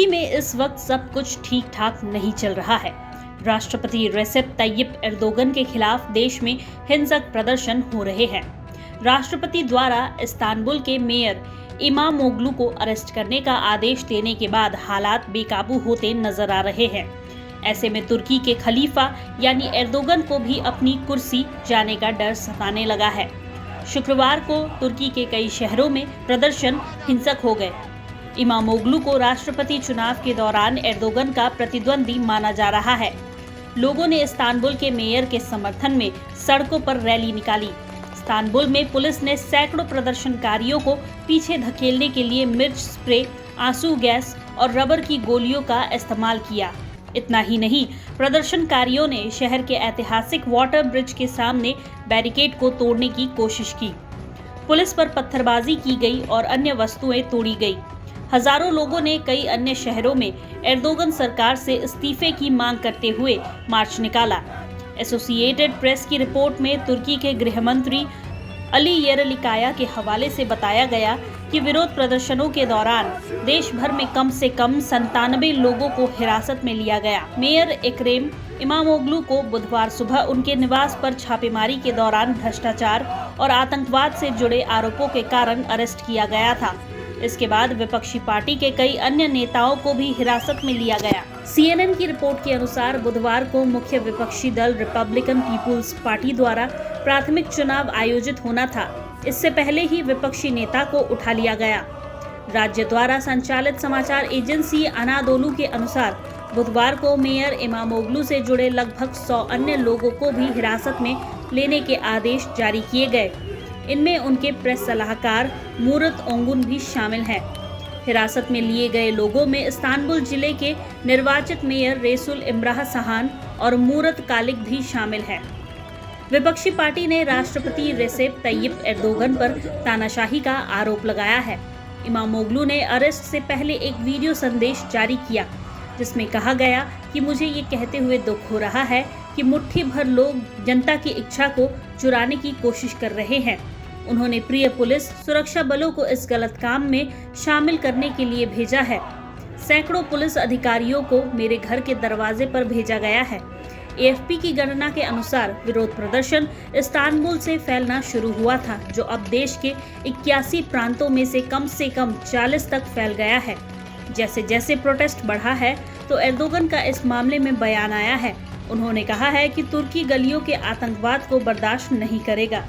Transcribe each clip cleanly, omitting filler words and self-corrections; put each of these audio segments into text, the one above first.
तुर्की में इस वक्त सब कुछ ठीक ठाक नहीं चल रहा है। राष्ट्रपति रेसेप तय्यिप एर्दोगन के खिलाफ देश में हिंसक प्रदर्शन हो रहे हैं। राष्ट्रपति द्वारा इस्तांबुल के मेयर इमामोग्लू को अरेस्ट करने का आदेश देने के बाद हालात बेकाबू होते नजर आ रहे हैं। ऐसे में तुर्की के खलीफा यानी एर्दोगन को भी अपनी कुर्सी जाने का डर सताने लगा है। शुक्रवार को तुर्की के कई शहरों में प्रदर्शन हिंसक हो गए। इमामोग्लू को राष्ट्रपति चुनाव के दौरान एर्दोगन का प्रतिद्वंदी माना जा रहा है। लोगों ने इस्तांबुल के मेयर के समर्थन में सड़कों पर रैली निकाली। इस्तांबुल में पुलिस ने सैकड़ों प्रदर्शनकारियों को पीछे धकेलने के लिए मिर्च स्प्रे, आंसू गैस और रबर की गोलियों का इस्तेमाल किया। इतना ही नहीं, प्रदर्शनकारियों ने शहर के ऐतिहासिक वाटर ब्रिज के सामने बैरिकेड को तोड़ने की कोशिश की। पुलिस पर पत्थरबाजी की गई और अन्य वस्तुएं तोड़ी गई। हजारों लोगों ने कई अन्य शहरों में एर्दोगन सरकार से इस्तीफे की मांग करते हुए मार्च निकाला। एसोसिएटेड प्रेस की रिपोर्ट में तुर्की के गृह मंत्री अली येरलिकाया के हवाले से बताया गया कि विरोध प्रदर्शनों के दौरान देश भर में कम से कम 97 लोगों को हिरासत में लिया गया। मेयर एक्रम इमामोग्लू को बुधवार सुबह उनके निवास पर छापेमारी के दौरान भ्रष्टाचार और आतंकवाद से जुड़े आरोपों के कारण अरेस्ट किया गया था। इसके बाद विपक्षी पार्टी के कई अन्य नेताओं को भी हिरासत में लिया गया। CNN की रिपोर्ट के अनुसार बुधवार को मुख्य विपक्षी दल रिपब्लिकन पीपुल्स पार्टी द्वारा प्राथमिक चुनाव आयोजित होना था। इससे पहले ही विपक्षी नेता को उठा लिया गया। राज्य द्वारा संचालित समाचार एजेंसी अनादोलू के अनुसार बुधवार को मेयर इमामोग्लू से जुड़े लगभग 100 अन्य लोगों को भी हिरासत में लेने के आदेश जारी किए गए। इनमें उनके प्रेस सलाहकार मूरत ओंगुन भी शामिल हैं। हिरासत में लिए गए लोगों में इस्तांबुल जिले के निर्वाचित मेयर रेसुल इमराह सहान और मूरत कालिक भी शामिल हैं। विपक्षी पार्टी ने राष्ट्रपति रेसेप तय्यिप एर्दोगन पर तानाशाही का आरोप लगाया है। इमामोग्लू ने अरेस्ट से पहले एक वीडियो संदेश जारी किया, जिसमें कहा गया कि मुझे ये कहते हुए दुख हो रहा है कि मुट्ठी भर लोग जनता की इच्छा को चुराने की कोशिश कर रहे हैं। उन्होंने प्रिय पुलिस सुरक्षा बलों को इस गलत काम में शामिल करने के लिए भेजा है। सैकड़ों पुलिस अधिकारियों को मेरे घर के दरवाजे पर भेजा गया है। AFP की गणना के अनुसार विरोध प्रदर्शन इस्तांबुल से फैलना शुरू हुआ था, जो अब देश के 81 प्रांतों में से कम 40 तक फैल गया है। जैसे जैसे प्रोटेस्ट बढ़ा है तो एर्दोगन का इस मामले में बयान आया है। उन्होंने कहा है कि तुर्की गलियों के आतंकवाद को बर्दाश्त नहीं करेगा।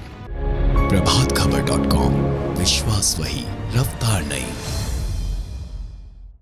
प्रभातखबर.com, विश्वास वही, रफ्तार नहीं।